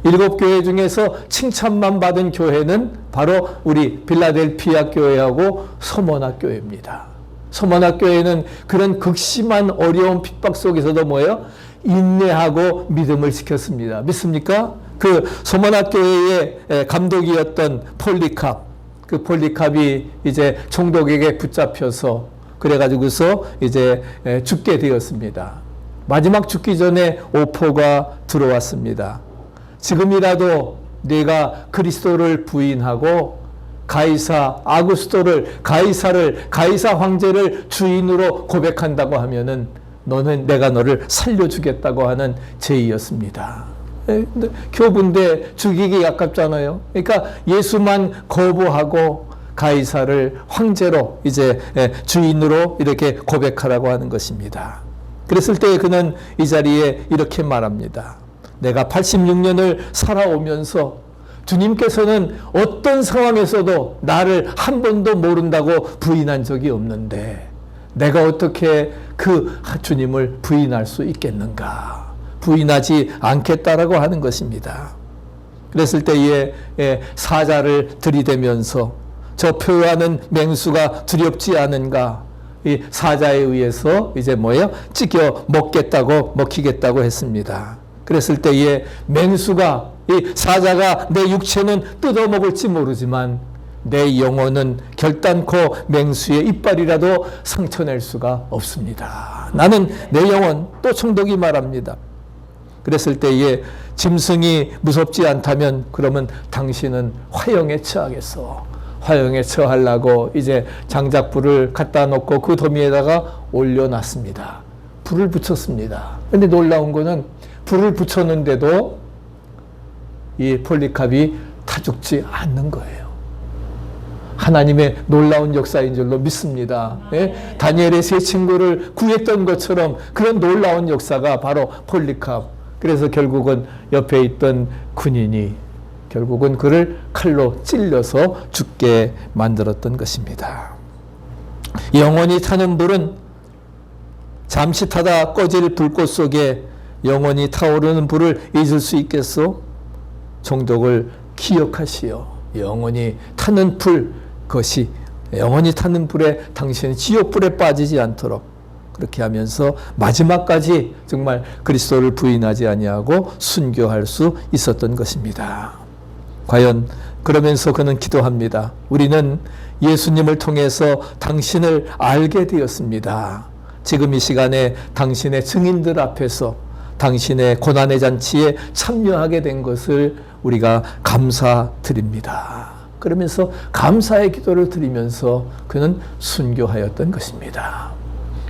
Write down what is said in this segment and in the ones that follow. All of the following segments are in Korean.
7교회 중에서 칭찬만 받은 교회는 바로 우리 빌라델피아 교회하고 서머나 교회입니다. 서머나 교회는 그런 극심한 어려운 핍박 속에서도 뭐예요? 인내하고 믿음을 지켰습니다. 믿습니까? 그 서머나 교회의 감독이었던 폴리캅, 그 폴리캅이 이제 총독에게 붙잡혀서 그래가지고서 이제 죽게 되었습니다. 마지막 죽기 전에 오포가 들어왔습니다. 지금이라도 네가 그리스도를 부인하고 가이사 황제를 주인으로 고백한다고 하면은 내가 너를 살려주겠다고 하는 제의였습니다. 근데 교부인데 죽이기 아깝잖아요. 그러니까 예수만 거부하고 가이사를 황제로 이제 주인으로 이렇게 고백하라고 하는 것입니다. 그랬을 때 그는 이 자리에 이렇게 말합니다. 내가 86년을 살아오면서 주님께서는 어떤 상황에서도 나를 한 번도 모른다고 부인한 적이 없는데 내가 어떻게 그 주님을 부인할 수 있겠는가? 부인하지 않겠다라고 하는 것입니다. 그랬을 때에 사자를 들이대면서 저 표하는 맹수가 두렵지 않은가? 이 사자에 의해서 이제 찢겨 먹히겠다고 했습니다. 그랬을 때에 맹수가 이 사자가 내 육체는 뜯어먹을지 모르지만 내 영혼은 결단코 맹수의 이빨이라도 상처낼 수가 없습니다. 나는 내 영혼, 또 총독이 말합니다. 그랬을 때에 짐승이 무섭지 않다면 그러면 당신은 화형에 처하겠어. 화형에 처하려고 이제 장작불을 갖다 놓고 그 도미에다가 올려놨습니다. 불을 붙였습니다. 근데 놀라운 거는 불을 붙였는데도 이 폴리캅이 타 죽지 않는 거예요. 하나님의 놀라운 역사인 줄로 믿습니다. 다니엘의 세 친구를 구했던 것처럼 그런 놀라운 역사가 바로 폴리캅. 그래서 결국은 옆에 있던 군인이 결국은 그를 칼로 찔려서 죽게 만들었던 것입니다. 영원히 타는 불은 잠시 타다 꺼질 불꽃 속에 영원히 타오르는 불을 잊을 수 있겠소? 총독을 기억하시오. 영원히 타는 불, 그것이 영원히 타는 불에 당신이 지옥불에 빠지지 않도록 그렇게 하면서 마지막까지 정말 그리스도를 부인하지 아니하고 순교할 수 있었던 것입니다. 과연 그러면서 그는 기도합니다. 우리는 예수님을 통해서 당신을 알게 되었습니다. 지금 이 시간에 당신의 증인들 앞에서 당신의 고난의 잔치에 참여하게 된 것을 우리가 감사드립니다. 그러면서 감사의 기도를 드리면서 그는 순교하였던 것입니다.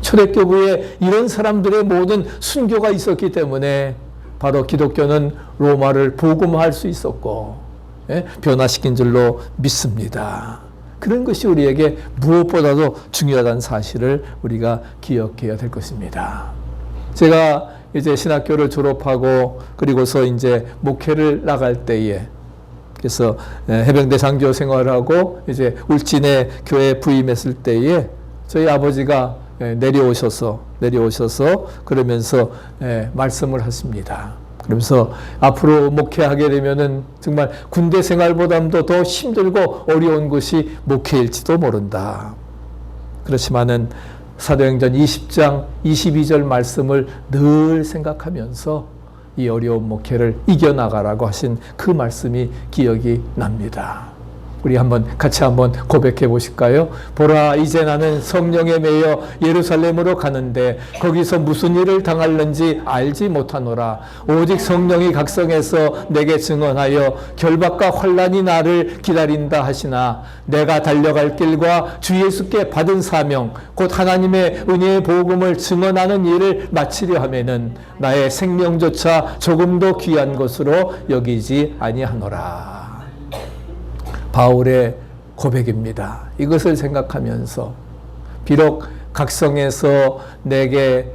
초대교부에 이런 사람들의 모든 순교가 있었기 때문에 바로 기독교는 로마를 복음화할 수 있었고 변화시킨 줄로 믿습니다. 그런 것이 우리에게 무엇보다도 중요하다는 사실을 우리가 기억해야 될 것입니다. 제가 이제 신학교를 졸업하고 그리고서 이제 목회를 나갈 때에 그래서 해병대 장교 생활하고 이제 울진의 교회에 부임했을 때에 저희 아버지가 내려오셔서 그러면서 말씀을 하십니다. 그러면서 앞으로 목회하게 되면은 정말 군대 생활보다도 더 힘들고 어려운 것이 목회일지도 모른다. 그렇지만은 사도행전 20장 22절 말씀을 늘 생각하면서 이 어려운 목회를 이겨나가라고 하신 그 말씀이 기억이 납니다. 우리 같이 한번 고백해 보실까요? 보라, 이제 나는 성령에 매여 예루살렘으로 가는데 거기서 무슨 일을 당할는지 알지 못하노라. 오직 성령이 각성해서 내게 증언하여 결박과 환난이 나를 기다린다 하시나 내가 달려갈 길과 주 예수께 받은 사명 곧 하나님의 은혜의 복음을 증언하는 일을 마치려 하면은 나의 생명조차 조금도 귀한 것으로 여기지 아니하노라. 바울의 고백입니다. 이것을 생각하면서 비록 각성에서 내게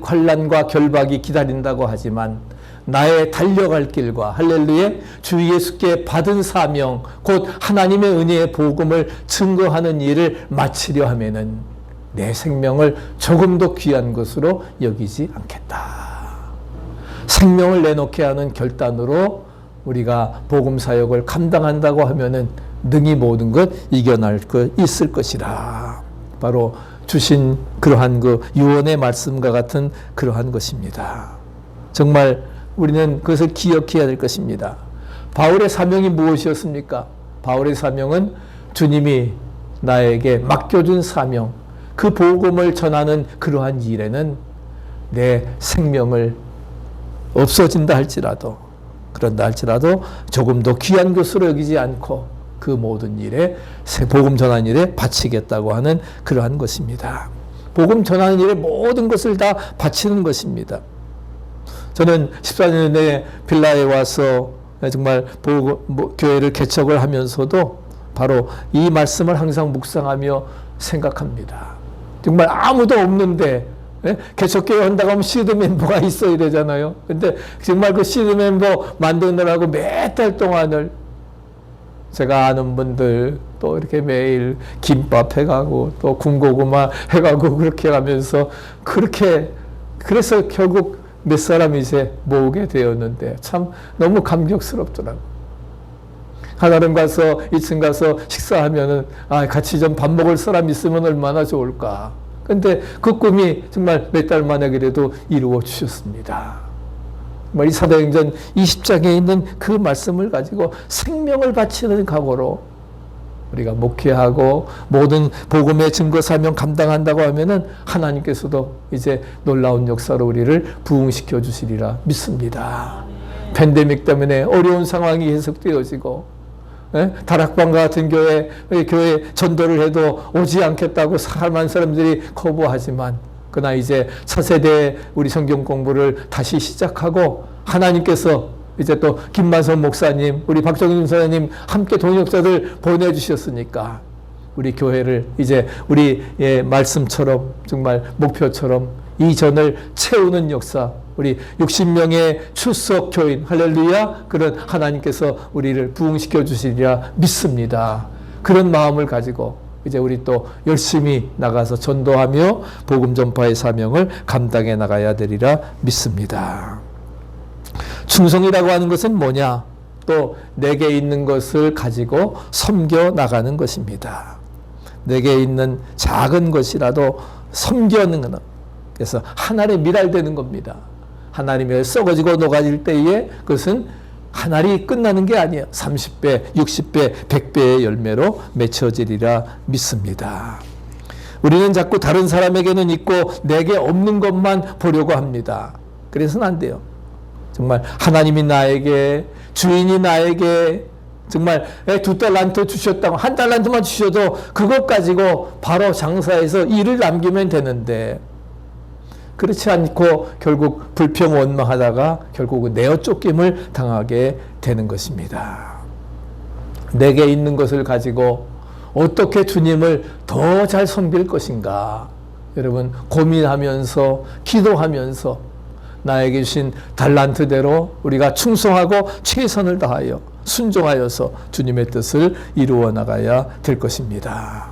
환난과 결박이 기다린다고 하지만 나의 달려갈 길과 할렐루야 주 예수께 받은 사명 곧 하나님의 은혜의 복음을 증거하는 일을 마치려 하면은 내 생명을 조금도 귀한 것으로 여기지 않겠다. 생명을 내놓게 하는 결단으로 우리가 복음 사역을 감당한다고 하면은 능히 모든 것 이겨낼 것 있을 것이라. 바로 주신 그러한 그 유언의 말씀과 같은 그러한 것입니다. 정말 우리는 그것을 기억해야 될 것입니다. 바울의 사명이 무엇이었습니까? 바울의 사명은 주님이 나에게 맡겨준 사명, 그 복음을 전하는 그러한 일에는 내 생명을 없어진다 할지라도, 그런다 할지라도 조금 더 귀한 것으로 여기지 않고 그 모든 일에, 복음 전하는 일에 바치겠다고 하는 그러한 것입니다. 복음 전하는 일에 모든 것을 다 바치는 것입니다. 저는 14년에 빌라에 와서 정말 교회를 개척을 하면서도 바로 이 말씀을 항상 묵상하며 생각합니다. 정말 아무도 없는데 개척교회 한다고 하면 시드 멤버가 있어야 되잖아요. 근데 정말 그 시드 멤버 만드느라고 몇 달 동안을 제가 아는 분들 또 이렇게 매일 김밥 해가고 또 군고구마 해가고 그렇게 하면서 그래서 결국 몇 사람이 이제 모으게 되었는데 참 너무 감격스럽더라고요. 하나님 가서 2층 가서 식사하면은 같이 좀 밥 먹을 사람 있으면 얼마나 좋을까. 근데 그 꿈이 정말 몇 달 만에 그래도 이루어 주셨습니다. 이 사도행전 20장에 있는 그 말씀을 가지고 생명을 바치는 각오로 우리가 목회하고 모든 복음의 증거 사명 감당한다고 하면은 하나님께서도 이제 놀라운 역사로 우리를 부흥시켜 주시리라 믿습니다. 팬데믹 때문에 어려운 상황이 계속되어지고 다락방과 같은 교회 전도를 해도 오지 않겠다고 많은 사람들이 거부하지만 그러나 이제 차세대 우리 성경 공부를 다시 시작하고 하나님께서 이제 또 김만성 목사님, 우리 박정윤 선생님 함께 동역자들 보내주셨으니까 우리 교회를 이제 우리의 말씀처럼 정말 목표처럼 이 전을 채우는 역사, 우리 60명의 출석 교인, 할렐루야, 그런 하나님께서 우리를 부흥시켜 주시리라 믿습니다. 그런 마음을 가지고 이제 우리 또 열심히 나가서 전도하며 복음 전파의 사명을 감당해 나가야 되리라 믿습니다. 충성이라고 하는 것은 뭐냐? 또 내게 있는 것을 가지고 섬겨 나가는 것입니다. 내게 있는 작은 것이라도 섬겨는 거는, 그래서 하늘에 미랄되는 겁니다. 하나님의 썩어지고 녹아질 때에 그것은 한 알이 끝나는 게 아니에요. 30배, 60배, 100배의 열매로 맺혀지리라 믿습니다. 우리는 자꾸 다른 사람에게는 있고 내게 없는 것만 보려고 합니다. 그래서는 안 돼요. 정말 하나님이 나에게, 주인이 나에게 정말 2달란트 주셨다고 1달란트만 주셔도 그것 가지고 바로 장사해서 일을 남기면 되는데 그렇지 않고 결국 불평원망하다가 결국은 내어 쫓김을 당하게 되는 것입니다. 내게 있는 것을 가지고 어떻게 주님을 더 잘 섬길 것인가? 여러분 고민하면서 기도하면서 나에게 주신 달란트대로 우리가 충성하고 최선을 다하여 순종하여서 주님의 뜻을 이루어 나가야 될 것입니다.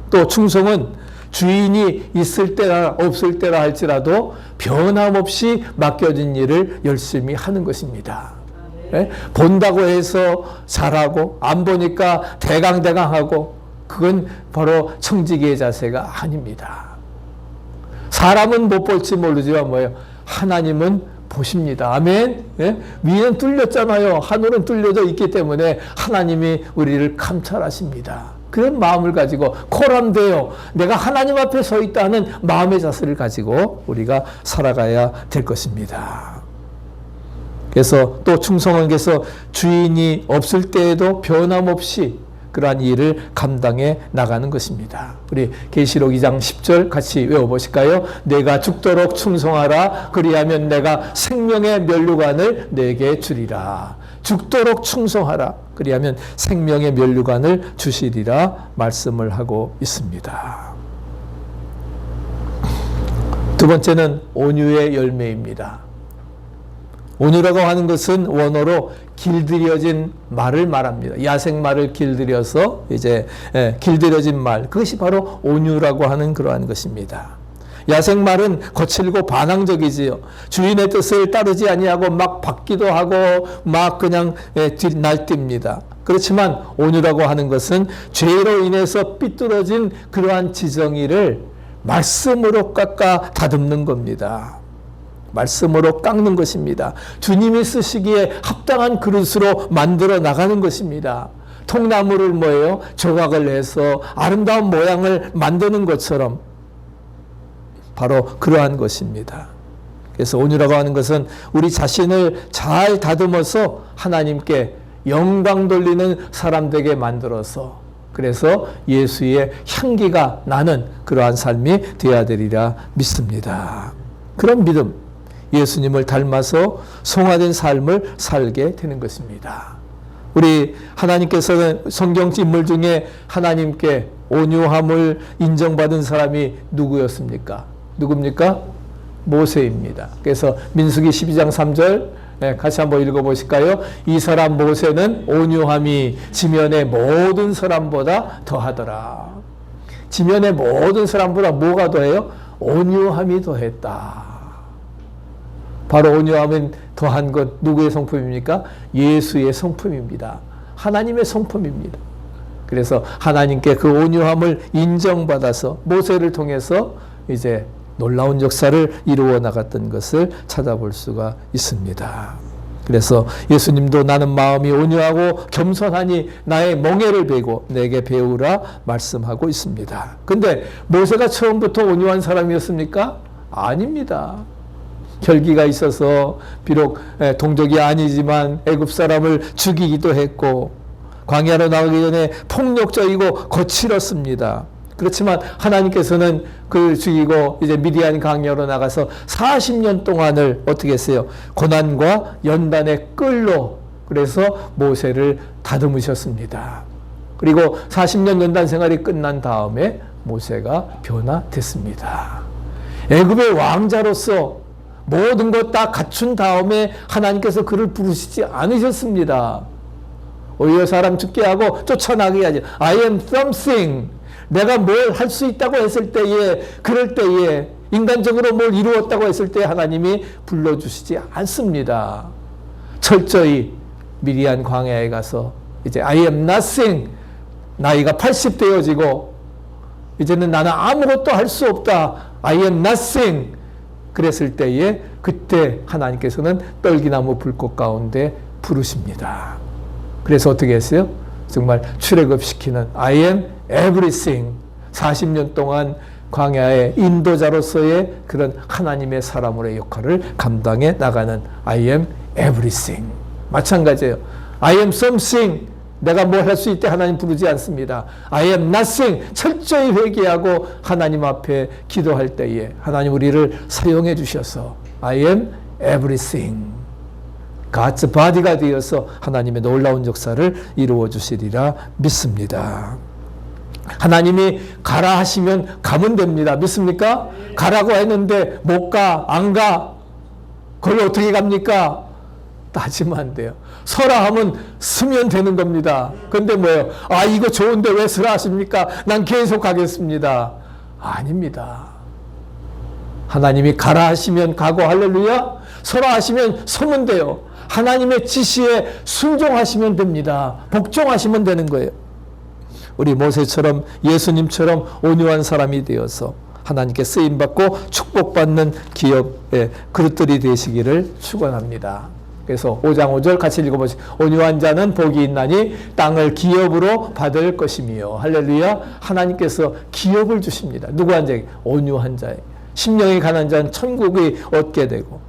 또 충성은 주인이 있을 때나 없을 때라 할지라도 변함없이 맡겨진 일을 열심히 하는 것입니다. 본다고 해서 잘하고 안 보니까 대강대강하고 그건 바로 청지기의 자세가 아닙니다. 사람은 못 볼지 모르지만 뭐예요? 하나님은 보십니다. 아멘. 위는 뚫렸잖아요. 하늘은 뚫려져 있기 때문에 하나님이 우리를 감찰하십니다. 그런 마음을 가지고 코람되어 내가 하나님 앞에 서 있다는 마음의 자세를 가지고 우리가 살아가야 될 것입니다. 그래서 또 충성은 그래서 주인이 없을 때에도 변함없이 그러한 일을 감당해 나가는 것입니다. 우리 계시록 2장 10절 같이 외워보실까요? 내가 죽도록 충성하라. 그리하면 내가 생명의 면류관을 내게 주리라. 죽도록 충성하라. 그리하면 생명의 면류관을 주시리라 말씀을 하고 있습니다. 두 번째는 온유의 열매입니다. 온유라고 하는 것은 원어로 길들여진 말을 말합니다. 야생말을 길들여서 이제 길들여진 말, 그것이 바로 온유라고 하는 그러한 것입니다. 야생말은 거칠고 반항적이지요. 주인의 뜻을 따르지 아니하고 막 받기도 하고 막 그냥 날뜁니다. 그렇지만 온유라고 하는 것은 죄로 인해서 삐뚤어진 그러한 지정의를 말씀으로 깎아 다듬는 겁니다. 말씀으로 깎는 것입니다. 주님이 쓰시기에 합당한 그릇으로 만들어 나가는 것입니다. 통나무를 뭐예요? 조각을 해서 아름다운 모양을 만드는 것처럼 바로 그러한 것입니다. 그래서 온유라고 하는 것은 우리 자신을 잘 다듬어서 하나님께 영광 돌리는 사람 되게 만들어서 그래서 예수의 향기가 나는 그러한 삶이 되어야 되리라 믿습니다. 그런 믿음, 예수님을 닮아서 성화된 삶을 살게 되는 것입니다. 우리 하나님께서는 성경 인물 중에 하나님께 온유함을 인정받은 사람이 누구였습니까? 누굽니까? 모세입니다. 그래서 민수기 12장 3절 같이 한번 읽어보실까요? 이 사람 모세는 온유함이 지면의 모든 사람보다 더하더라. 지면의 모든 사람보다 뭐가 더해요? 온유함이 더했다. 바로 온유함은 더한 것 누구의 성품입니까? 예수의 성품입니다. 하나님의 성품입니다. 그래서 하나님께 그 온유함을 인정받아서 모세를 통해서 이제 놀라운 역사를 이루어 나갔던 것을 찾아볼 수가 있습니다. 그래서 예수님도 나는 마음이 온유하고 겸손하니 나의 멍에를 베고 내게 배우라 말씀하고 있습니다. 근데 모세가 처음부터 온유한 사람이었습니까? 아닙니다. 혈기가 있어서 비록 동족이 아니지만 애굽 사람을 죽이기도 했고 광야로 나가기 전에 폭력적이고 거칠었습니다. 그렇지만 하나님께서는 그를 죽이고 이제 미디안 광야로 나가서 40년 동안을 어떻게 했어요? 고난과 연단의 끌로 그래서 모세를 다듬으셨습니다. 그리고 40년 연단 생활이 끝난 다음에 모세가 변화됐습니다. 애굽의 왕자로서 모든 것 다 갖춘 다음에 하나님께서 그를 부르시지 않으셨습니다. 오히려 사람 죽게 하고 쫓아나게 하지. I am something. 내가 뭘 할 수 있다고 했을 때에, 그럴 때에, 인간적으로 뭘 이루었다고 했을 때 하나님이 불러주시지 않습니다. 철저히 미디안 광야에 가서 이제 I am nothing. 나이가 80 되어지고 이제는 나는 아무것도 할 수 없다. I am nothing. 그랬을 때에 그때 하나님께서는 떨기나무 불꽃 가운데 부르십니다. 그래서 어떻게 했어요? 정말 출애굽시키는 I am everything. 40년 동안 광야의 인도자로서의 그런 하나님의 사람으로의 역할을 감당해 나가는 I am everything. 마찬가지예요. I am something. 내가 뭘 할 수 있대 하나님 부르지 않습니다. I am nothing. 철저히 회개하고 하나님 앞에 기도할 때에 하나님 우리를 사용해 주셔서 I am everything. God's body가 되어서 하나님의 놀라운 역사를 이루어 주시리라 믿습니다. 하나님이 가라 하시면 가면 됩니다. 믿습니까? 가라고 했는데 못 가, 안 가. 그걸 어떻게 갑니까? 따지면 안 돼요. 서라 하면 쓰면 되는 겁니다. 근데 뭐예요? 아, 이거 좋은데 왜 서라 하십니까? 난 계속 가겠습니다. 아닙니다. 하나님이 가라 하시면 가고 할렐루야. 서라 하시면 서면 돼요. 하나님의 지시에 순종하시면 됩니다. 복종하시면 되는 거예요. 우리 모세처럼 예수님처럼 온유한 사람이 되어서 하나님께 쓰임받고 축복받는 기업의 그릇들이 되시기를 축원합니다. 그래서 5장 5절 같이 읽어보시죠. 온유한 자는 복이 있나니 땅을 기업으로 받을 것이며. 할렐루야. 하나님께서 기업을 주십니다. 누구한 자에게? 온유한 자에게. 심령이 가난한 자는 천국이 얻게 되고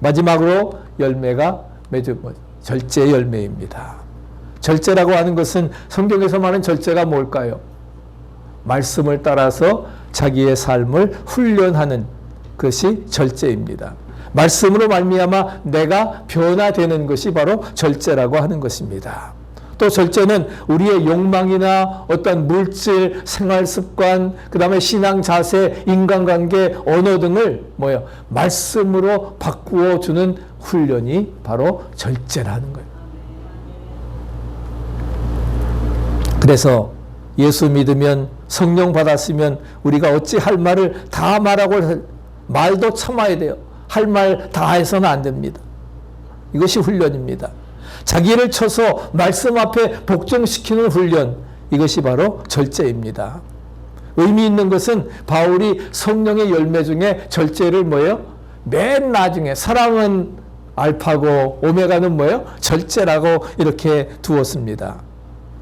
마지막으로 열매가 매주 절제 열매입니다. 절제라고 하는 것은 성경에서 말하는 절제가 뭘까요? 말씀을 따라서 자기의 삶을 훈련하는 것이 절제입니다. 말씀으로 말미암아 내가 변화되는 것이 바로 절제라고 하는 것입니다. 또 절제는 우리의 욕망이나 어떤 물질, 생활 습관, 그 다음에 신앙 자세, 인간관계, 언어 등을 말씀으로 바꾸어 주는 훈련이 바로 절제라는 거예요. 그래서 예수 믿으면 성령 받았으면 우리가 어찌 할 말을 다 말하고 말도 참아야 돼요. 할 말 다 해서는 안 됩니다. 이것이 훈련입니다. 자기를 쳐서 말씀 앞에 복종시키는 훈련, 이것이 바로 절제입니다. 의미 있는 것은 바울이 성령의 열매 중에 절제를 뭐예요? 맨 나중에 사랑은 알파고 오메가는 뭐예요? 절제라고 이렇게 두었습니다.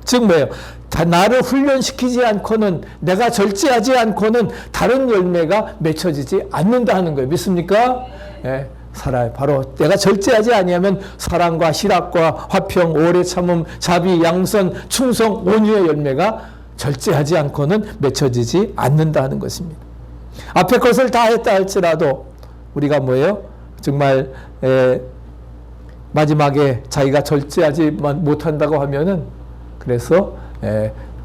즉 뭐예요? 나를 훈련시키지 않고는, 내가 절제하지 않고는 다른 열매가 맺혀지지 않는다 하는 거예요. 믿습니까? 예, 살아요. 바로 내가 절제하지 아니하면 사랑과 희락과 화평, 오래 참음, 자비, 양선, 충성, 온유의 열매가 절제하지 않고는 맺혀지지 않는다 하는 것입니다. 앞에 것을 다 했다 할지라도 우리가 뭐예요? 정말 마지막에 자기가 절제하지 못한다고 하면은, 그래서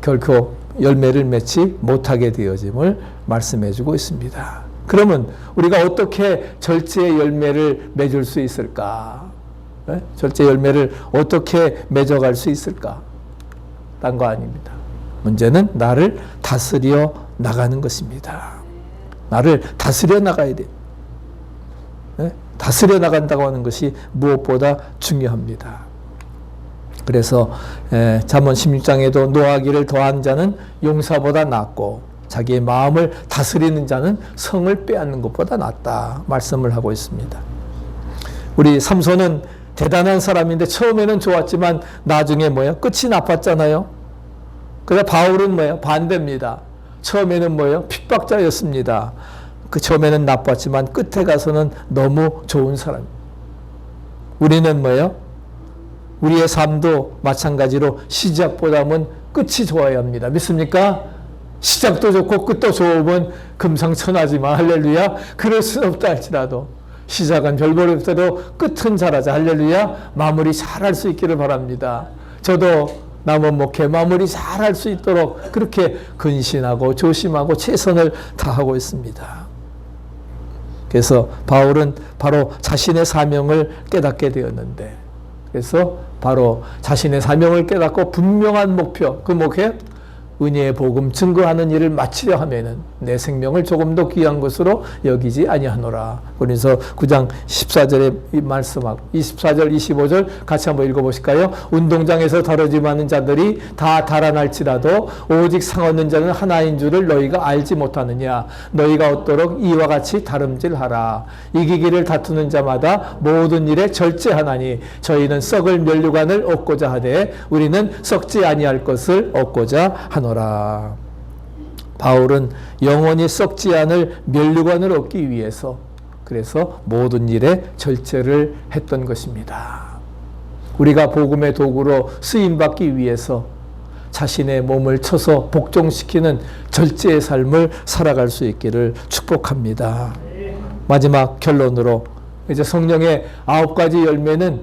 결코 열매를 맺지 못하게 되어짐을 말씀해주고 있습니다. 그러면 우리가 어떻게 절제의 열매를 맺을 수 있을까? 절제 열매를 어떻게 맺어갈 수 있을까? 딴 거 아닙니다. 문제는 나를 다스려 나가는 것입니다. 나를 다스려 나가야 돼요. 다스려 나간다고 하는 것이 무엇보다 중요합니다. 그래서 잠언 16장에도 노하기를 더한 자는 용사보다 낫고 자기의 마음을 다스리는 자는 성을 빼앗는 것보다 낫다 말씀을 하고 있습니다. 우리 삼손은 대단한 사람인데 처음에는 좋았지만 나중에 뭐예요? 끝이 나빴잖아요. 그래서 바울은 뭐예요? 반대입니다. 처음에는 뭐예요? 핍박자였습니다. 그 처음에는 나빴지만 끝에 가서는 너무 좋은 사람. 우리는 뭐예요? 우리의 삶도 마찬가지로 시작보다는 끝이 좋아야 합니다. 믿습니까? 시작도 좋고 끝도 좋으면 금상첨화지만 할렐루야. 그럴 수는 없다 할지라도 시작은 별볼이 없어도 끝은 잘하자 할렐루야. 마무리 잘할 수 있기를 바랍니다. 저도 남은 목회 마무리 잘할 수 있도록 그렇게 근신하고 조심하고 최선을 다하고 있습니다. 그래서 바울은 바로 자신의 사명을 깨닫게 되었는데, 그래서 바로 자신의 사명을 깨닫고 분명한 목표, 그 목표 은혜의 복음 증거하는 일을 마치려 하면은 내 생명을 조금 더 귀한 것으로 여기지 아니하노라. 그래서 9장 14절에 말씀하고 24절 25절 같이 한번 읽어보실까요? 운동장에서 다뤄짐하는 자들이 다 달아날지라도 오직 상 얻는 자는 하나인 줄을 너희가 알지 못하느냐. 너희가 얻도록 이와 같이 다름질하라. 이기기를 다투는 자마다 모든 일에 절제하나니 저희는 썩을 면류관을 얻고자 하되 우리는 썩지 아니할 것을 얻고자 하노라. 바울은 영원히 썩지 않을 면류관을 얻기 위해서 그래서 모든 일에 절제를 했던 것입니다. 우리가 복음의 도구로 쓰임받기 위해서 자신의 몸을 쳐서 복종시키는 절제의 삶을 살아갈 수 있기를 축복합니다. 마지막 결론으로 이제 성령의 9가지 열매는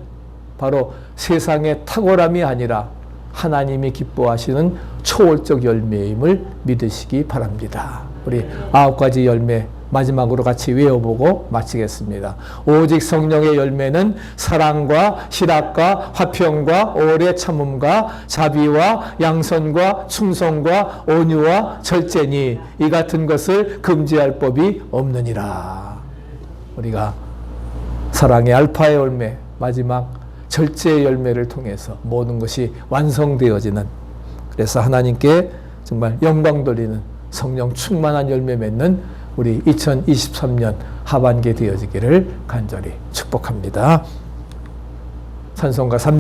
바로 세상의 탁월함이 아니라 하나님이 기뻐하시는 초월적 열매임을 믿으시기 바랍니다. 우리 9가지 열매 마지막으로 같이 외워보고 마치겠습니다. 오직 성령의 열매는 사랑과 희락과 화평과 오래 참음과 자비와 양선과 충성과 온유와 절제니 이 같은 것을 금지할 법이 없느니라. 우리가 사랑의 알파의 열매, 마지막 절제의 열매를 통해서 모든 것이 완성되어지는, 그래서 하나님께 정말 영광 돌리는 성령 충만한 열매 맺는 우리 2023년 하반기 되어지기를 간절히 축복합니다. 찬송가 3